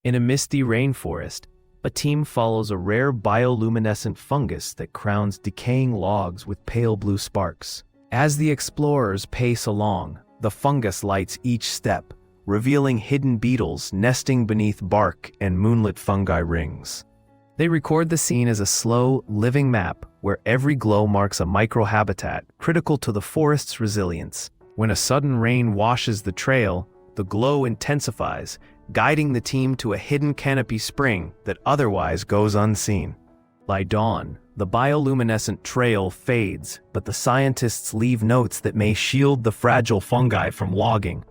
In a misty rainforest, a team follows a rare bioluminescent fungus that crowns decaying logs with pale blue sparks. As the explorers pace along, the fungus lights each step, revealing hidden beetles nesting beneath bark and moonlit fungi rings. They record the scene as a slow, living map where every glow marks a microhabitat critical to the forest's resilience. When a sudden rain washes the trail, the glow intensifies, guiding the team to a hidden canopy spring that otherwise goes unseen. By dawn, the bioluminescent trail fades, but the scientists leave notes that may shield the fragile fungi from logging,